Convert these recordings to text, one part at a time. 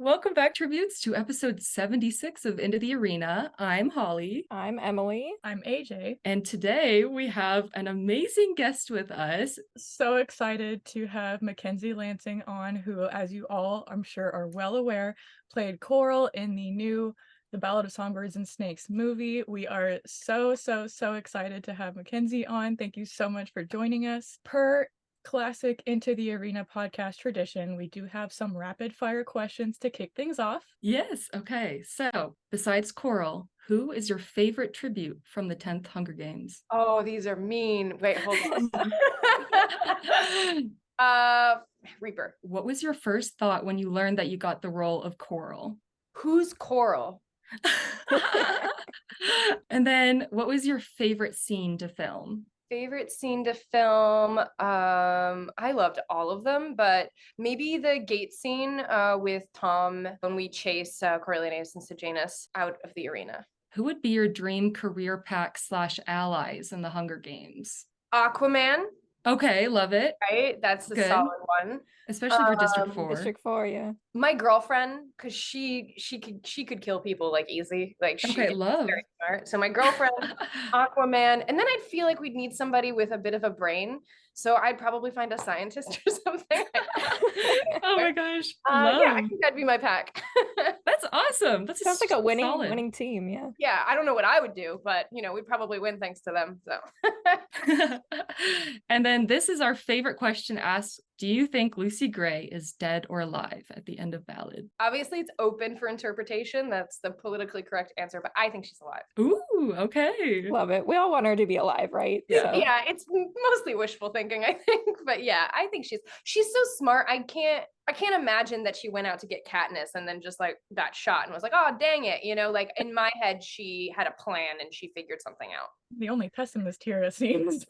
Welcome back, tributes, to episode 76 of Into the Arena. I'm Holly. I'm Emily. I'm AJ. And today we have an amazing guest with us. So excited to have Mackenzie Lansing on, who, as you all, I'm sure, are well aware, played Coral in the new The Ballad of Songbirds and Snakes movie. We are so excited to have Mackenzie on. Thank you so much for joining us. Per classic Into the Arena podcast tradition, we do have some rapid fire questions to kick things off. Yes, okay. So, besides Coral, who is your favorite tribute from the 10th Hunger Games? Oh, these are mean. Wait, hold on. Reaper. What was your first thought when you learned that you got the role of Coral? Who's Coral? And then, what was your favorite scene to film? Favorite scene to film? I loved all of them, but maybe the gate scene with Tom when we chase Coriolanus and Sejanus out of the arena. Who would be your dream career pack / allies in the Hunger Games? Aquaman, Okay, love it. right? That's a Good. solid one. Especially for District 4. District 4, yeah. My girlfriend, because she could kill people like easy. Like she Okay, is love. very smart. So my girlfriend, Aquaman, and then I'd feel like we'd need somebody with a bit of a brain. So I'd probably find a scientist or something. Oh my gosh. Yeah, I think that'd be my pack. That's awesome. That Sounds like a solid. winning team, yeah. Yeah, I don't know what I would do, but we'd probably win thanks to them. So And then this is our favorite question asked. Do you think Lucy Gray is dead or alive at the end of Ballad? obviously it's open for interpretation. That's the politically correct answer, but I think she's alive. Ooh, okay. Love it. We all want her to be alive, right? Yeah. So, Yeah, it's mostly wishful thinking, I think. But yeah, I think she's so smart. I can't imagine that she went out to get Katniss and then just like got shot and was like, oh dang it. Like in my head, she had a plan and she figured something out. The only pessimist here, it seems.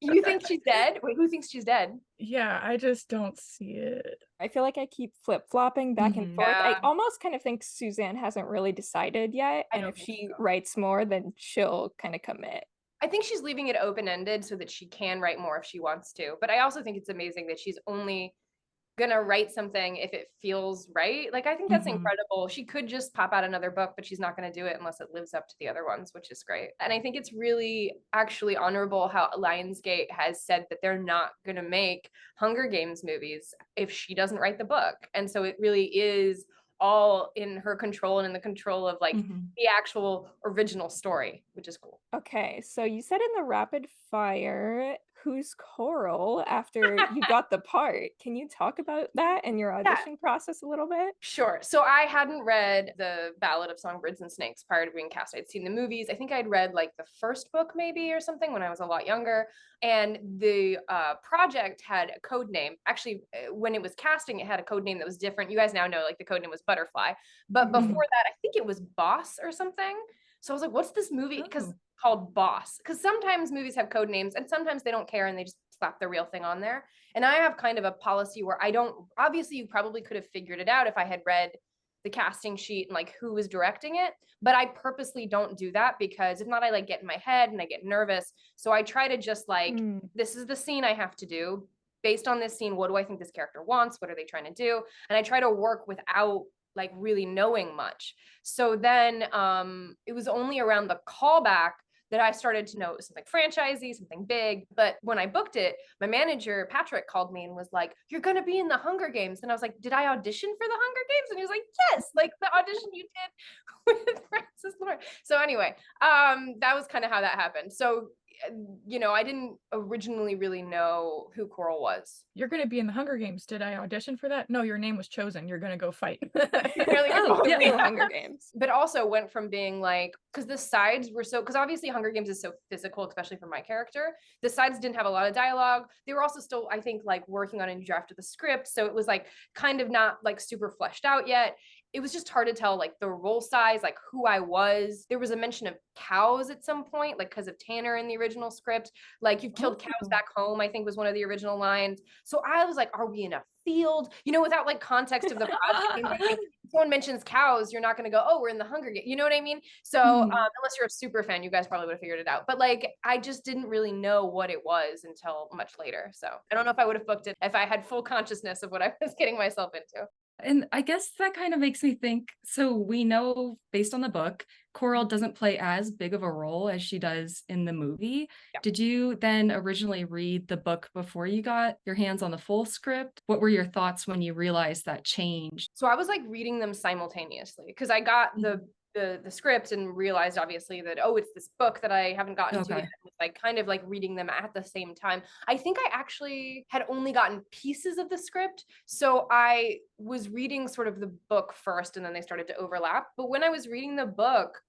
You think she's dead? Wait, who thinks she's dead? Yeah, I just don't see it. I feel like I keep flip-flopping back and forth. I Yeah. almost kind of think Suzanne hasn't really decided yet. I And don't if think she so. writes more, then she'll kind of commit. I think she's leaving it open-ended so that she can write more if she wants to. But I also think it's amazing that she's only gonna write something if it feels right. Like I think that's Mhm. incredible. She could just pop out another book, but she's not gonna do it unless it lives up to the other ones, which is great. And I think it's really actually honorable how Lionsgate has said that they're not gonna make Hunger Games movies if she doesn't write the book. And so it really is all in her control and in the control of like Mhm. the actual original story, which is cool. Okay, so you said in the rapid fire, who's Coral after you got the part? Can you talk about that and your audition process a little bit? Sure. So I hadn't read the Ballad of Songbirds and Snakes prior to being cast. I'd seen the movies. I think I'd read like the first book maybe or something when I was a lot younger. And the project had a code name. Actually, when it was casting, it had a code name that was different. You guys now know like the code name was Butterfly. But before that, I think it was Boss or something. So I was like, what's this movie? Because Oh. called Boss. Because sometimes movies have code names and sometimes they don't care and they just slap the real thing on there. And I have kind of a policy where I don't, obviously you probably could have figured it out if I had read the casting sheet and like who was directing it, but I purposely don't do that because if not, I like get in my head and I get nervous. So I try to just like, this is the scene I have to do. Based on this scene, what do I think this character wants? What are they trying to do? And I try to work without like really knowing much. So then it was only around the callback that I started to know it was something franchisey, something big. But when I booked it, my manager, Patrick, called me and was like, you're going to be in the Hunger Games. And I was like, did I audition for the Hunger Games? And he was like, yes, like the audition you did with Francis Lawrence. So anyway, that was kind of how that happened. So, I didn't originally really know who Coral was. You're going to be in the Hunger Games. Did I audition for that? No, your name was chosen. You're going to go fight. Oh, the real Hunger Games. But also went from being like, because the sides were so, because obviously Hunger Games is so physical, especially for my character. The sides didn't have a lot of dialogue. They were also still, I think, like working on a new draft of the script. So it was like kind of not like super fleshed out yet. It was just hard to tell like the role size, like who I was. There was a mention of cows at some point, like because of Tanner in the original script. Like you've killed cows back home, I think was one of the original lines. So I was like, are we in a field? Without like context of the project. If someone mentions cows, you're not going to go, oh, we're in the Hunger Games. You know what I mean? So unless you're a super fan, you guys probably would have figured it out. But like, I just didn't really know what it was until much later. So I don't know if I would have booked it if I had full consciousness of what I was getting myself into. And I guess that kind of makes me think, so we know based on the book, Coral doesn't play as big of a role as she does in the movie. Yeah. Did you then originally read the book before you got your hands on the full script? What were your thoughts when you realized that change? So I was like reading them simultaneously because I got the script and realized obviously that, oh, it's this book that I haven't gotten to yet. Okay. It's like kind of like reading them at the same time. I think I actually had only gotten pieces of the script. So I was reading sort of the book first and then they started to overlap. But when I was reading the book,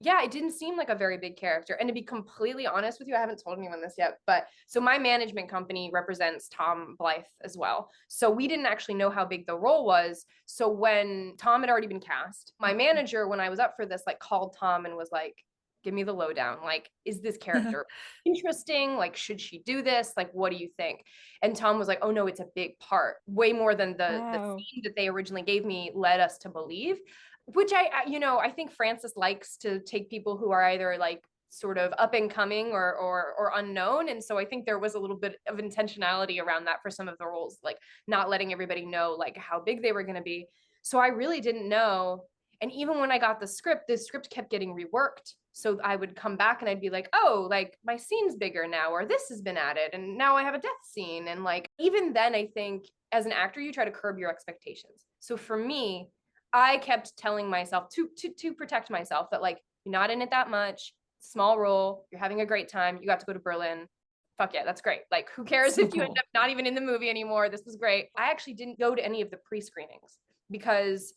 yeah, it didn't seem like a very big character. And to be completely honest with you, I haven't told anyone this yet, but so my management company represents Tom Blythe as well. So we didn't actually know how big the role was. So when Tom had already been cast, my manager, when I was up for this, like called Tom and was like, give me the lowdown. Like, is this character interesting? Like, should she do this? Like, what do you think? And Tom was like, oh no, it's a big part, way more than the Wow. scene that they originally gave me led us to believe. Which I think Frances likes to take people who are either like sort of up and coming or unknown. And so I think there was a little bit of intentionality around that for some of the roles, like not letting everybody know like how big they were going to be. So I really didn't know. And even when I got the script kept getting reworked. So I would come back and I'd be like, oh, like my scene's bigger now, or this has been added, and now I have a death scene. And like even then, I think as an actor, you try to curb your expectations. So for me, I kept telling myself to protect myself that like you're not in it that much, small role, you're having a great time, you got to go to Berlin. Fuck yeah, that's great. Like who cares So if you end cool. up not even in the movie anymore? This was great. I actually didn't go to any of the pre-screenings because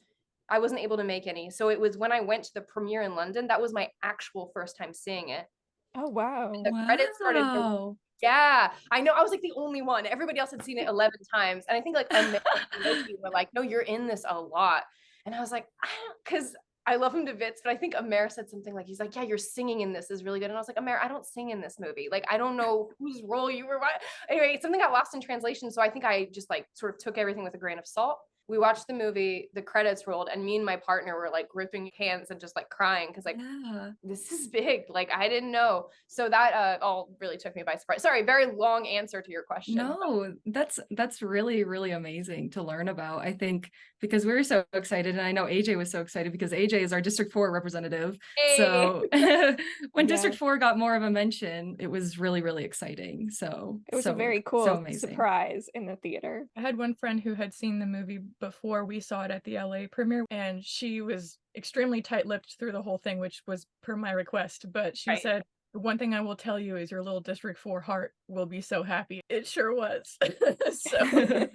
I wasn't able to make any. So it was when I went to the premiere in London, that was my actual first time seeing it. Oh, wow. The credits started. Wow. Yeah, I know. I was like the only one. Everybody else had seen it 11 times. And I think like Amanda and Loki were like, no, you're in this a lot. And I was like, I don't, because I love him to bits, but I think Amer said something like, he's like, yeah, your singing in this is really good. And I was like, Amer, I don't sing in this movie. Like, I don't know whose role you were. Anyway, something got lost in translation. So I think I just like sort of took everything with a grain of salt. We watched the movie, the credits rolled, and me and my partner were like gripping hands and just like crying because like Yeah. this is big. Like I didn't know. So that all really took me by surprise. Sorry, very long answer to your question. No, that's really, really amazing to learn about. I think because we were so excited, and I know AJ was so excited because AJ is our District 4 representative. Hey. So when District Yeah. 4 got more of a mention, it was really, really exciting. So It was a so very so cool amazing. surprise in the theater. I had one friend who had seen the movie before we saw it at the LA premiere, and she was extremely tight-lipped through the whole thing, which was per my request. But she Right. said, "The one thing I will tell you is your little District 4 heart will be so happy." It sure was. So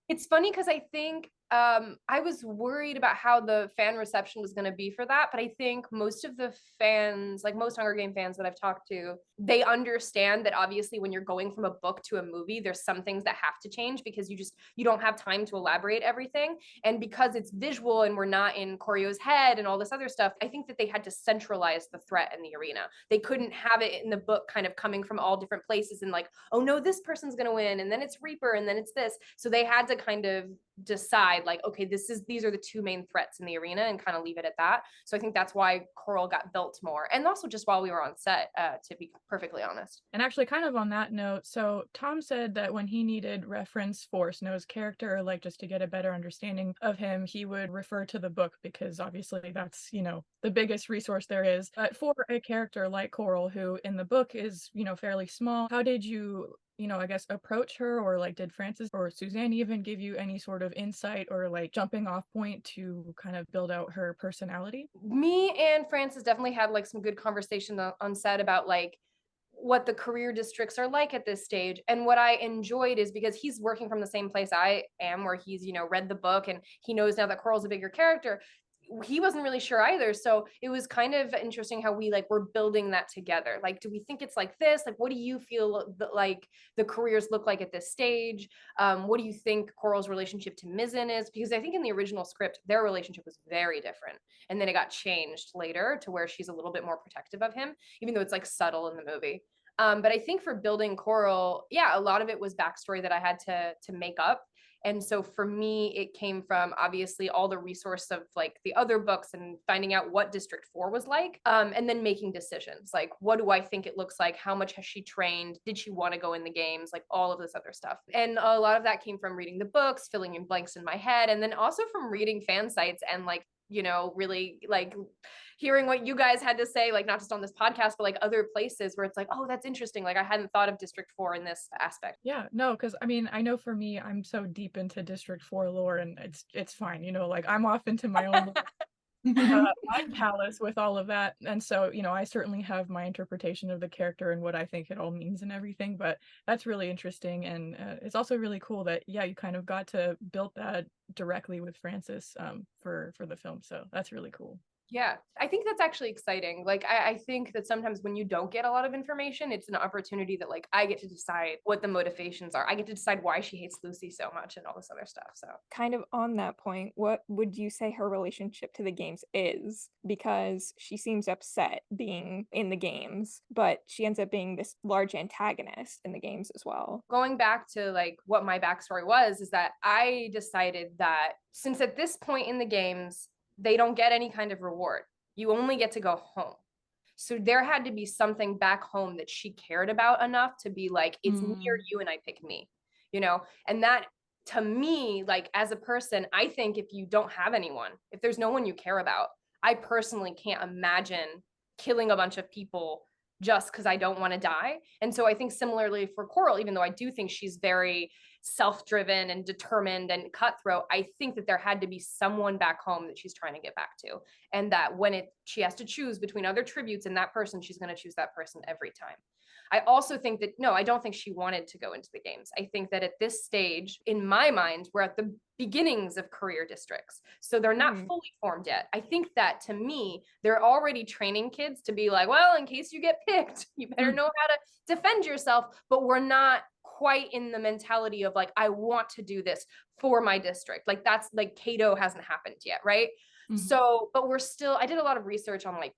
It's funny because I think I was worried about how the fan reception was going to be for that, but I think most of the fans, like most Hunger Game fans that I've talked to, they understand that obviously when you're going from a book to a movie, there's some things that have to change because you don't have time to elaborate everything. And because it's visual and we're not in Koryo's head and all this other stuff, I think that they had to centralize the threat in the arena. They couldn't have it in the book kind of coming from all different places and like, oh no, this person's going to win, and then it's Reaper, and then it's this. So they had to kind of decide like, okay, these are the two main threats in the arena and kind of leave it at that. So I think that's why Coral got built more, and also just while we were on set, to be perfectly honest. And actually, kind of on that note, so Tom said that when he needed reference for Snow's character, or like just to get a better understanding of him, he would refer to the book because obviously that's, the biggest resource there is. But for a character like Coral, who in the book is, fairly small, how did you, I guess, approach her, or like did Frances or Suzanne even give you any sort of insight or like jumping off point to kind of build out her personality? Me and Frances definitely had like some good conversation on set about like what the career districts are like at this stage. And what I enjoyed is because he's working from the same place I am, where he's, read the book and he knows now that Coral's a bigger character. He wasn't really sure either. So it was kind of interesting how we like were building that together. Like, do we think it's like this? Like, what do you feel like the careers look like at this stage? What do you think Coral's relationship to Mizzen is? Because I think in the original script, their relationship was very different. And then it got changed later to where she's a little bit more protective of him, even though it's like subtle in the movie. But I think for building Coral, yeah, a lot of it was backstory that I had to make up. And so for me, it came from obviously all the resource of like the other books and finding out what District 4 was like, and then making decisions like, what do I think it looks like? How much has she trained? Did she want to go in the games? Like all of this other stuff. And a lot of that came from reading the books, filling in blanks in my head, and then also from reading fan sites and like, you know, really like hearing what you guys had to say, like not just on this podcast, but like other places where it's like, oh, that's interesting. Like I hadn't thought of District 4 in this aspect. Yeah, no, because I mean, I know for me, I'm so deep into District 4 lore, and it's fine, you know, like I'm off into my own my palace with all of that. And so, you know, I certainly have my interpretation of the character and what I think it all means and everything, but that's really interesting. And it's also really cool that, yeah, you kind of got to build that directly with Frances for the film. So that's really cool. Yeah, I think that's actually exciting. Like, I think that sometimes when you don't get a lot of information, it's an opportunity that like I get to decide what the motivations are. I get to decide why she hates Lucy so much and all this other stuff. So Kind of on that point, what would you say her relationship to the games is? Because she seems upset being in the games, but she ends up being this large antagonist in the games as well. going back to like what my backstory was, is that I decided that since at this point in the games, they don't get any kind of reward. You only get to go home. So there had to be something back home that she cared about enough to be like, it's near you and I pick me, you know? And that to me, like as a person, I think if you don't have anyone, if there's no one you care about, I personally can't imagine killing a bunch of people just because I don't want to die. And so I think similarly for Coral, even though I do think she's very self-driven and determined and cutthroat, I think that there had to be someone back home that she's trying to get back to. And that when she has to choose between other tributes and that person, she's going to choose that person every time. I also think that, no, I don't think she wanted to go into the games. I think that at this stage, in my mind, we're at the beginnings of career districts. So they're not fully formed yet. I think that to me, they're already training kids to be like, well, in case you get picked, you better know how to defend yourself. But we're not quite in the mentality of like, I want to do this for my district. Like that's like Cato hasn't happened yet, right? So, but we're still, I did a lot of research on like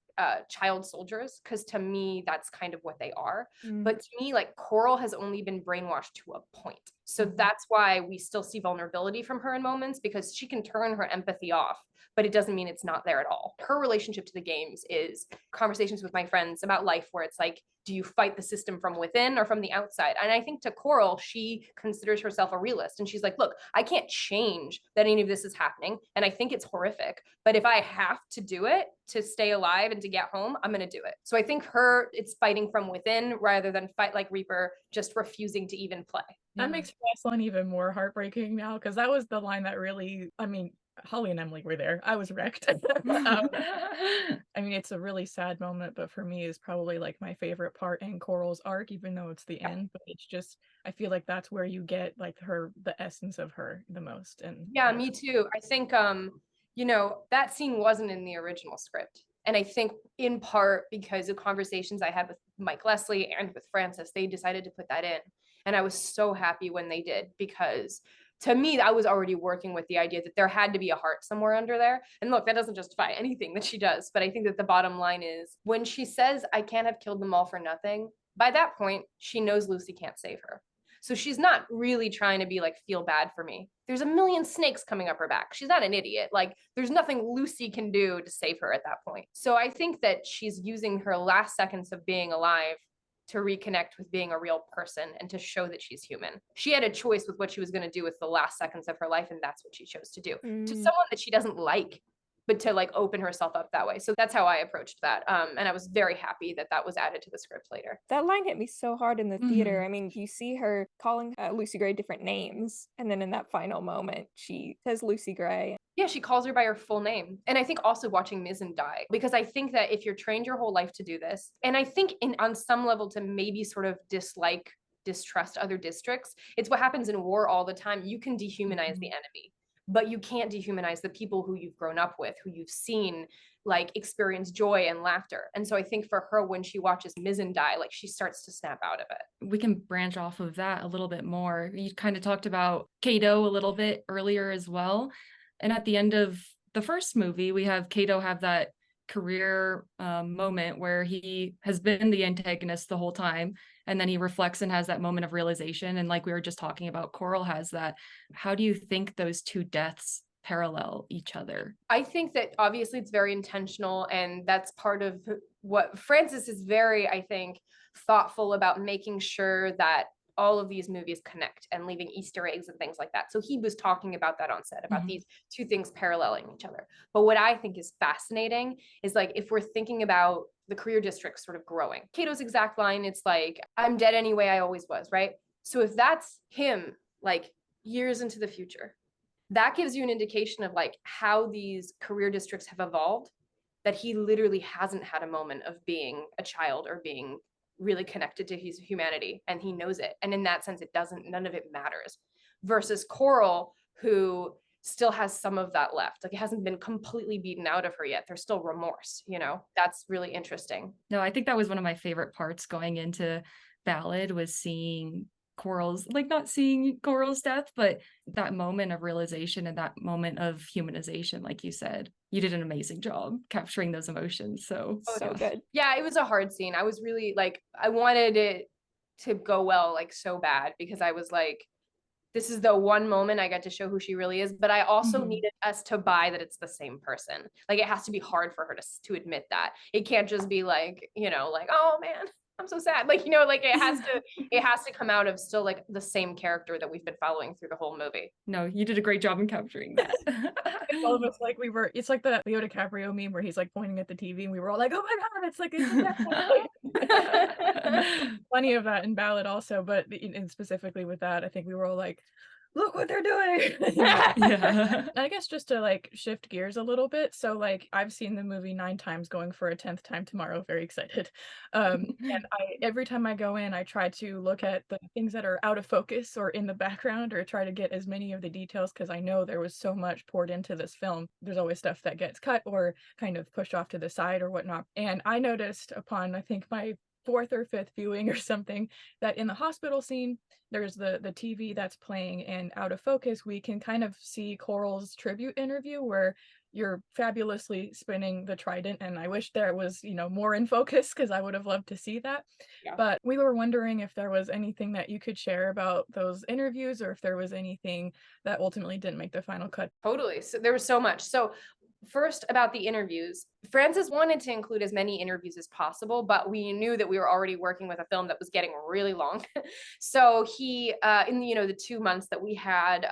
child soldiers, because to me, that's kind of what they are. But to me, like Coral has only been brainwashed to a point. So that's why we still see vulnerability from her in moments, because she can turn her empathy off, but it doesn't mean it's not there at all. Her relationship to the games is conversations with my friends about life, where it's like, do you fight the system from within or from the outside? And I think to Coral, she considers herself a realist. And she's like, look, I can't change that any of this is happening. And I think it's horrific. But if I have to do it to stay alive and to get home, I'm going to do it. So I think it's fighting from within rather than fight like Reaper, just refusing to even play. That makes the last line even more heartbreaking now, because that was the line that really, I mean, Holly and Emily were there. I was wrecked. I mean, it's a really sad moment, but for me, is probably like my favorite part in Coral's arc, even though it's the end. But it's just, I feel like that's where you get like the essence of her the most. And yeah, me too. I think, you know, that scene wasn't in the original script. And I think in part because of conversations I had with Mike Leslie and with Frances, they decided to put that in. And I was so happy when they did, because to me, I was already working with the idea that there had to be a heart somewhere under there. And look, that doesn't justify anything that she does. But I think that the bottom line is when she says, I can't have killed them all for nothing, by that point, she knows Lucy can't save her. So she's not really trying to be like, feel bad for me. There's a million snakes coming up her back. She's not an idiot. Like there's nothing Lucy can do to save her at that point. So I think that she's using her last seconds of being alive to reconnect with being a real person and to show that she's human. She had a choice with what she was going to do with the last seconds of her life, and that's what she chose to do to someone that she doesn't like, but to like open herself up that way. So that's how I approached that. And I was very happy that that was added to the script later. That line hit me so hard in the theater. I mean, you see her calling Lucy Gray different names, and then in that final moment, she says Lucy Gray. Yeah, she calls her by her full name. And I think also watching Mizzen die, because I think that if you're trained your whole life to do this, and I think on some level to maybe sort of distrust other districts, it's what happens in war all the time. You can dehumanize the enemy, but you can't dehumanize the people who you've grown up with, who you've seen like experience joy and laughter. And so I think for her, when she watches Mizzen die, like she starts to snap out of it. We can branch off of that a little bit more. You kind of talked about Cato a little bit earlier as well. And at the end of the first movie, we have Cato have that career moment where he has been the antagonist the whole time, and then he reflects and has that moment of realization. And like we were just talking about, Coral has that. How do you think those two deaths parallel each other? I think that obviously it's very intentional, and that's part of what Francis is very, I think, thoughtful about, making sure that all of these movies connect and leaving Easter eggs and things like that. So he was talking about that on set, about these two things paralleling each other. But what I think is fascinating is, like, if we're thinking about the career districts sort of growing, Cato's exact line, it's like, I'm dead anyway, I always was, right? So if that's him, like, years into the future, that gives you an indication of like how these career districts have evolved, that he literally hasn't had a moment of being a child or being really connected to his humanity, and he knows it. And in that sense, none of it matters. Versus Coral, who still has some of that left. Like, it hasn't been completely beaten out of her yet. There's still remorse, That's really interesting. No, I think that was one of my favorite parts going into Ballad, was seeing Coral's, like, not seeing Coral's death, but that moment of realization and that moment of humanization. Like you said, you did an amazing job capturing those emotions. So good. Yeah, it was a hard scene. I was really like, I wanted it to go well, like, so bad, because I was like, this is the one moment I get to show who she really is. But I also needed us to buy that it's the same person. Like, it has to be hard for her to admit that. It can't just be like, like, oh man, I'm so sad. Like, like it has to come out of still like the same character that we've been following through the whole movie. No, you did a great job in capturing that. All of us, like, it's like the Leo DiCaprio meme where he's like pointing at the TV and we were all like, oh my God, it's like, plenty of that in Ballad also, but and specifically with that, I think we were all like, look what they're doing. Yeah. I guess just to like shift gears a little bit. So like, I've seen the movie 9 times, going for a 10th time tomorrow. Very excited. And every time I go in, I try to look at the things that are out of focus or in the background, or try to get as many of the details, because I know there was so much poured into this film. There's always stuff that gets cut or kind of pushed off to the side or whatnot. And I noticed upon, I think, my 4th or 5th viewing or something, that in the hospital scene, there's the TV that's playing, and out of focus we can kind of see Coral's tribute interview where you're fabulously spinning the trident, and I wish there was more in focus, because I would have loved to see that. Yeah. But we were wondering if there was anything that you could share about those interviews, or if there was anything that ultimately didn't make the final cut. Totally. So there was so much. So first, about the interviews, Francis wanted to include as many interviews as possible, but we knew that we were already working with a film that was getting really long. So he, in the 2 months that we had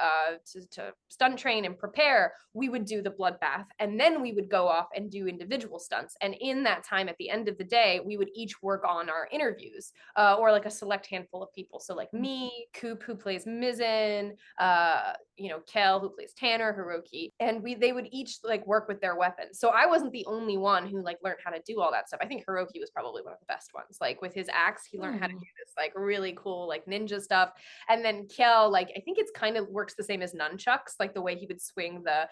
to stunt train and prepare, we would do the bloodbath, and then we would go off and do individual stunts. And in that time, at the end of the day, we would each work on our interviews, or like a select handful of people. So like me, Coop, who plays Mizzen, Kel, who plays Tanner, Hiroki, and they would each like work with their weapons. So I wasn't the only one who like learned how to do all that stuff. I think Hiroki was probably one of the best ones. Like, with his axe, he learned how to do this like really cool like ninja stuff. And then Kel, like, I think it's kind of works the same as nunchucks, like the way he would swing the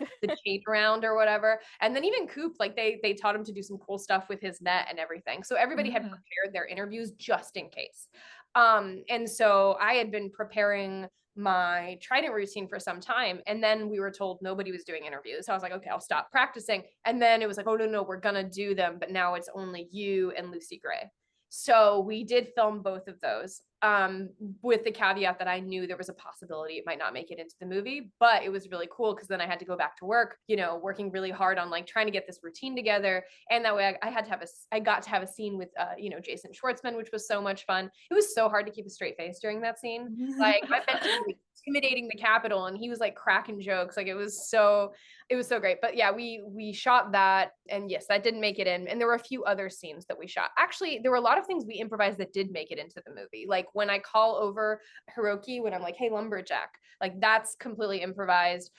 chain around or whatever. And then even Coop, like they taught him to do some cool stuff with his net and everything. So everybody had prepared their interviews just in case. And so I had been preparing my trident routine for some time, and then we were told nobody was doing interviews. So I was like, okay, I'll stop practicing. And then it was like, oh no, we're gonna do them, but now it's only you and Lucy Gray. So we did film both of those, with the caveat that I knew there was a possibility it might not make it into the movie, but it was really cool because then I had to go back to work, working really hard on like trying to get this routine together. And that way I got to have a scene with, Jason Schwartzman, which was so much fun. It was so hard to keep a straight face during that scene. Like, I meant to be intimidating the Capitol, and he was like cracking jokes. Like, it was so great. But yeah, we shot that, and yes, that didn't make it in. And there were a few other scenes that we shot. Actually, there were a lot of things we improvised that did make it into the movie. Like when I call over Hiroki, when I'm like, hey, lumberjack, like that's completely improvised.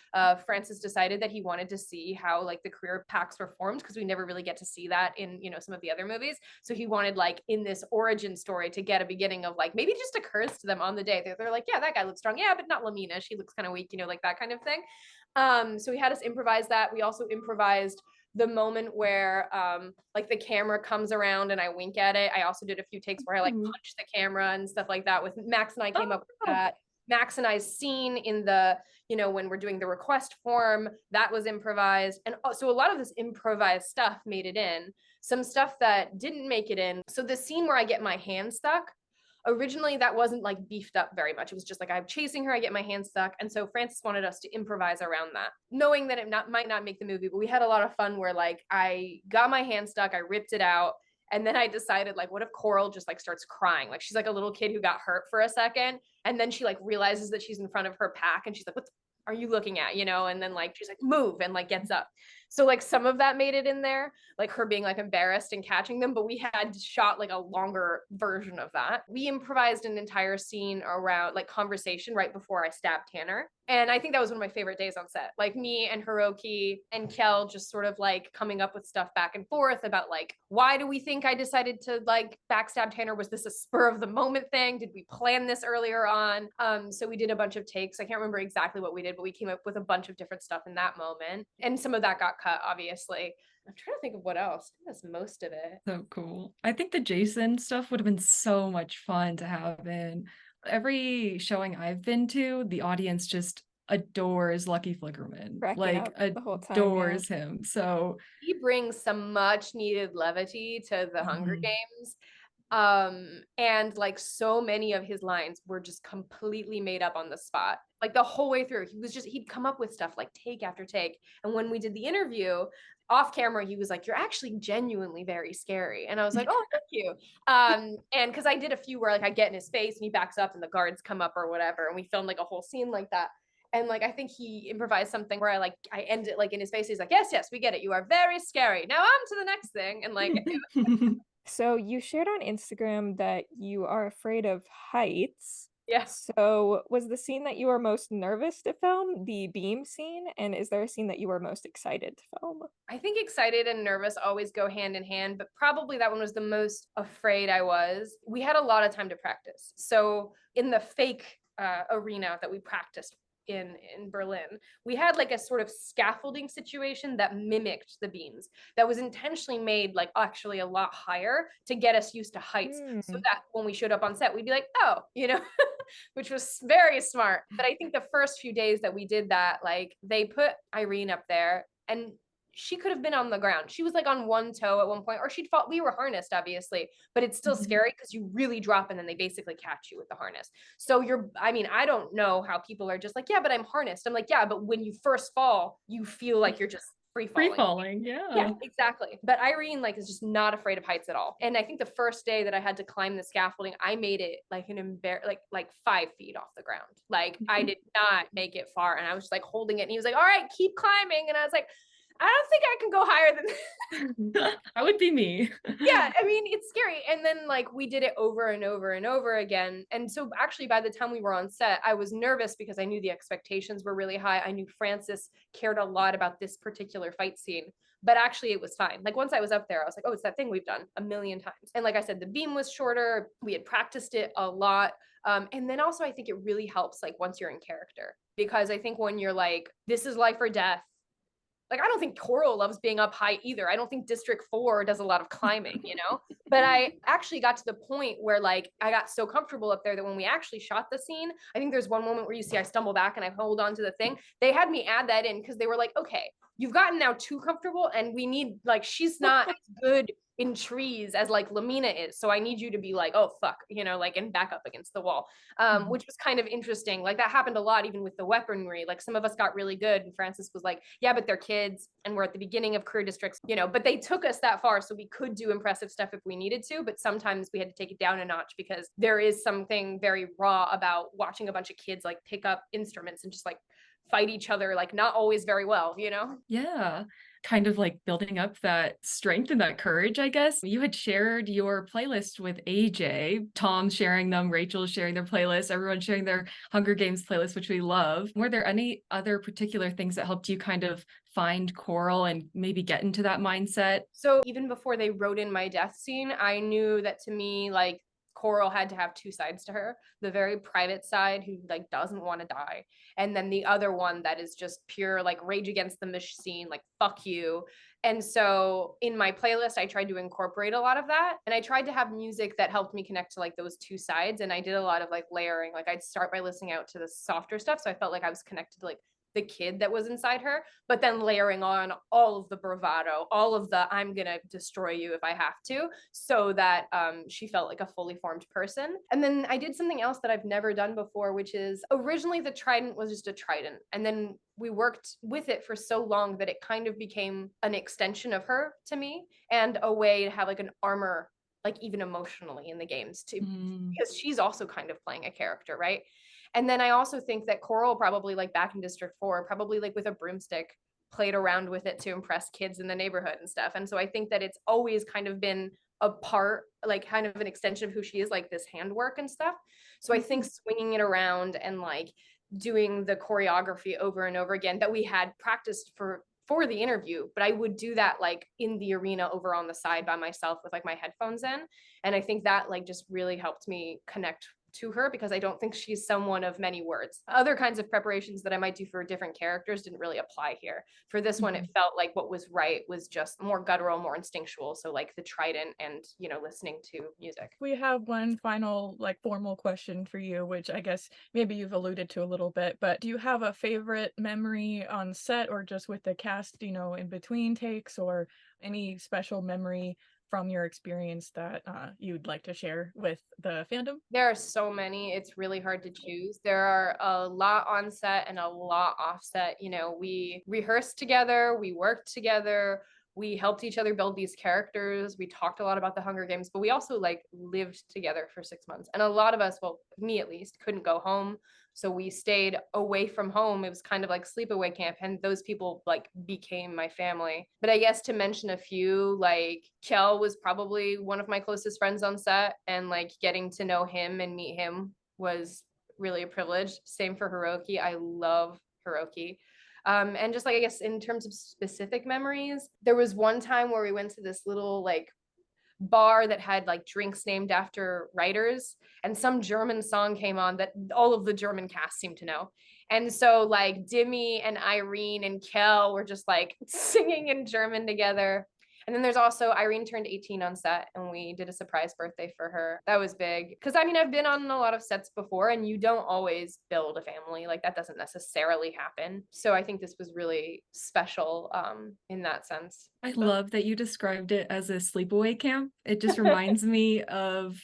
Francis decided that he wanted to see how like the career packs were formed, because we never really get to see that in, some of the other movies. So he wanted like in this origin story to get a beginning of like, maybe it just occurs to them on the day. They're like, yeah, that guy looks strong. Yeah, but not Lamina. She looks kind of weak, like that kind of thing. So we had us improvise that. We also improvised the moment where like the camera comes around and I wink at it. I also did a few takes where I like punch the camera and stuff like that. With Max and I came up with that. Max and I's scene in the, when we're doing the request form, that was improvised. And so a lot of this improvised stuff made it in. Some stuff that didn't make it in. So the scene where I get my hand stuck, originally that wasn't like beefed up very much. It was just like I'm chasing her, I get my hand stuck. And so Francis wanted us to improvise around that, knowing that it might not make the movie, but we had a lot of fun where like I got my hand stuck, I ripped it out. And then I decided, like, what if Coral just like starts crying? Like she's like a little kid who got hurt for a second. And then she like realizes that she's in front of her pack and she's like, what are you looking at? And then like she's like, move, and like gets up. So like some of that made it in there, like her being like embarrassed and catching them, but we had shot like a longer version of that. We improvised an entire scene around like conversation right before I stabbed Tanner. And I think that was one of my favorite days on set. Like me and Hiroki and Kel just sort of like coming up with stuff back and forth about like, why do we think I decided to like backstab Tanner? Was this a spur of the moment thing? Did we plan this earlier on? So we did a bunch of takes. I can't remember exactly what we did, but we came up with a bunch of different stuff in that moment. And some of that got cut, obviously. I'm trying to think of what else. I think that's most of it. So cool. I think the Jason stuff would have been so much fun to have in. Every showing I've been to, the audience just adores Lucky Flickerman. Cracking Like up the whole time, adores him. So he brings some much needed levity to the Hunger Mhm. Games. And like so many of his lines were just completely made up on the spot. Like the whole way through, he'd come up with stuff like take after take. And when we did the interview off camera, he was like, you're actually genuinely very scary. And I was like, oh, thank you. And because I did a few where like I get in his face and he backs up and the guards come up or whatever. And we filmed like a whole scene like that. And like I think he improvised something where I end it like in his face. He's like, yes, we get it. You are very scary. Now on to the next thing. And like So you shared on Instagram that you are afraid of heights. yeah. So was the scene that you were most nervous to film the beam scene? And is there a scene that you were most excited to film? I think excited and nervous always go hand in hand, but probably that one was the most afraid I was. We had a lot of time to practice. So in the fake arena that we practiced in Berlin, we had like a sort of scaffolding situation that mimicked the beams that was intentionally made like actually a lot higher to get us used to heights so that when we showed up on set, we'd be like, oh, which was very smart. But I think the first few days that we did that, like they put Irene up there and she could have been on the ground. She was like on one toe at one point, or she'd fall. We were harnessed, obviously, but it's still scary because you really drop and then they basically catch you with the harness. So I don't know how people are just like, yeah, but I'm harnessed. I'm like, yeah, but when you first fall, you feel like you're just free falling. Yeah, exactly. But Irene like is just not afraid of heights at all. And I think the first day that I had to climb the scaffolding, I made it like like 5 feet off the ground. Like I did not make it far, and I was just like holding it, and he was like, all right, keep climbing. And I was like, I don't think I can go higher than that would be me. Yeah, I mean, it's scary. And then like we did it over and over and over again. And so actually by the time we were on set, I was nervous because I knew the expectations were really high. I knew Francis cared a lot about this particular fight scene, but actually it was fine. Like once I was up there, I was like, oh, it's that thing we've done a million times. And like I said, the beam was shorter. We had practiced it a lot. And then also I think it really helps like once you're in character, because I think when you're like, this is life or death, like, I don't think Coral loves being up high either. I don't think District 4 does a lot of climbing, But I actually got to the point where like I got so comfortable up there that when we actually shot the scene, I think there's one moment where you see I stumble back and I hold on to the thing. They had me add that in because they were like, okay, you've gotten now too comfortable and we need like, she's not as good in trees as like Lamina is. So I need you to be like, oh, fuck, like and back up against the wall, which was kind of interesting. Like that happened a lot, even with the weaponry. Like some of us got really good and Francis was like, yeah, but they're kids and we're at the beginning of career districts, but they took us that far. So we could do impressive stuff if we needed to, but sometimes we had to take it down a notch because there is something very raw about watching a bunch of kids like pick up instruments and just like fight each other, like not always very well, Yeah. Kind of like building up that strength and that courage, I guess. You had shared your playlist with AJ, Tom sharing them, Rachel sharing their playlist, everyone sharing their Hunger Games playlist, which we love. Were there any other particular things that helped you kind of find Coral and maybe get into that mindset? So even before they wrote in my death scene, I knew that to me, like, Coral had to have two sides to her, the very private side who like doesn't want to die, and then the other one that is just pure like rage against the machine, like fuck you. And so in my playlist, I tried to incorporate a lot of that. And I tried to have music that helped me connect to like those two sides. And I did a lot of like layering. Like I'd start by listening out to the softer stuff. So I felt like I was connected to like the kid that was inside her, but then layering on all of the bravado, all of the I'm gonna destroy you if I have to, so that she felt like a fully formed person. And then I did something else that I've never done before, which is originally the trident was just a trident, and then we worked with it for so long that it kind of became an extension of her to me, and a way to have like an armor, like even emotionally in the games too, because she's also kind of playing a character, right? And then I also think that Coral probably like back in District 4, probably like with a broomstick, played around with it to impress kids in the neighborhood and stuff. And so I think that it's always kind of been a part, like kind of an extension of who she is, like this handwork and stuff. So I think swinging it around and like doing the choreography over and over again that we had practiced for the interview, but I would do that like in the arena over on the side by myself with like my headphones in. And I think that like just really helped me connect to her, because I don't think she's someone of many words. Other kinds of preparations that I might do for different characters didn't really apply here. For this one, it felt like what was right was just more guttural, more instinctual. So like the trident and, you know, listening to music. We have one final like formal question for you, which I guess maybe you've alluded to a little bit, but do you have a favorite memory on set or just with the cast, you know, in between takes, or any special memory from your experience that you'd like to share with the fandom? There are so many, it's really hard to choose. There are a lot on set and a lot off set. You know, we rehearsed together, we worked together, we helped each other build these characters. We talked a lot about the Hunger Games, but we also like lived together for 6 months. And a lot of us, well, me at least, couldn't go home. So we stayed away from home. It was kind of like sleepaway camp, and those people like became my family. But I guess to mention a few, like Kel was probably one of my closest friends on set, and like getting to know him and meet him was really a privilege. Same for Hiroki. I love Hiroki. And just like, I guess in terms of specific memories, there was one time where we went to this little like bar that had like drinks named after writers, and some German song came on that all of the German cast seemed to know. And so like Demi and Irene and Kel were just like singing in German together. And then there's also Irene turned 18 on set, and we did a surprise birthday for her. That was big. Because I mean, I've been on a lot of sets before, and you don't always build a family. Like that doesn't necessarily happen. So I think this was really special in that sense. I love that you described it as a sleepaway camp. It just reminds me of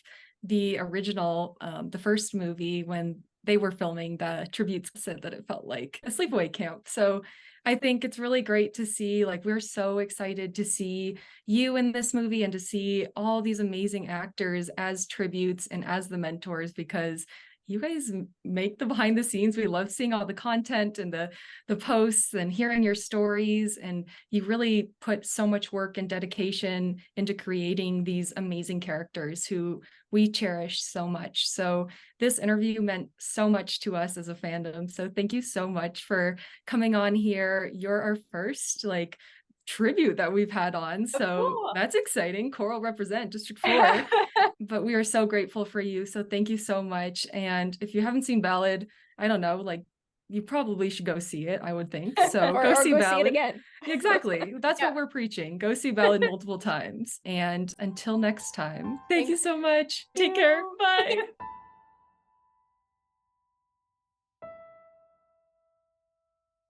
the original, the first movie, when they were filming the tributes, said that it felt like a sleepaway camp. So I think it's really great to see, like, we're so excited to see you in this movie and to see all these amazing actors as tributes and as the mentors, because you guys make the behind the scenes. We love seeing all the content and the posts and hearing your stories, and you really put so much work and dedication into creating these amazing characters who we cherish so much. So this interview meant so much to us as a fandom. So thank you so much for coming on here. You're our first like tribute that we've had on, so that's exciting. Coral represent District 4. But we are so grateful for you, so thank you so much. And if you haven't seen Ballad, I don't know, like, you probably should go see it, I would think. So go see Ballad. See it again. Exactly, that's what we're preaching. Go see Ballad multiple times. And until next time, thank you so much. Take care. Bye.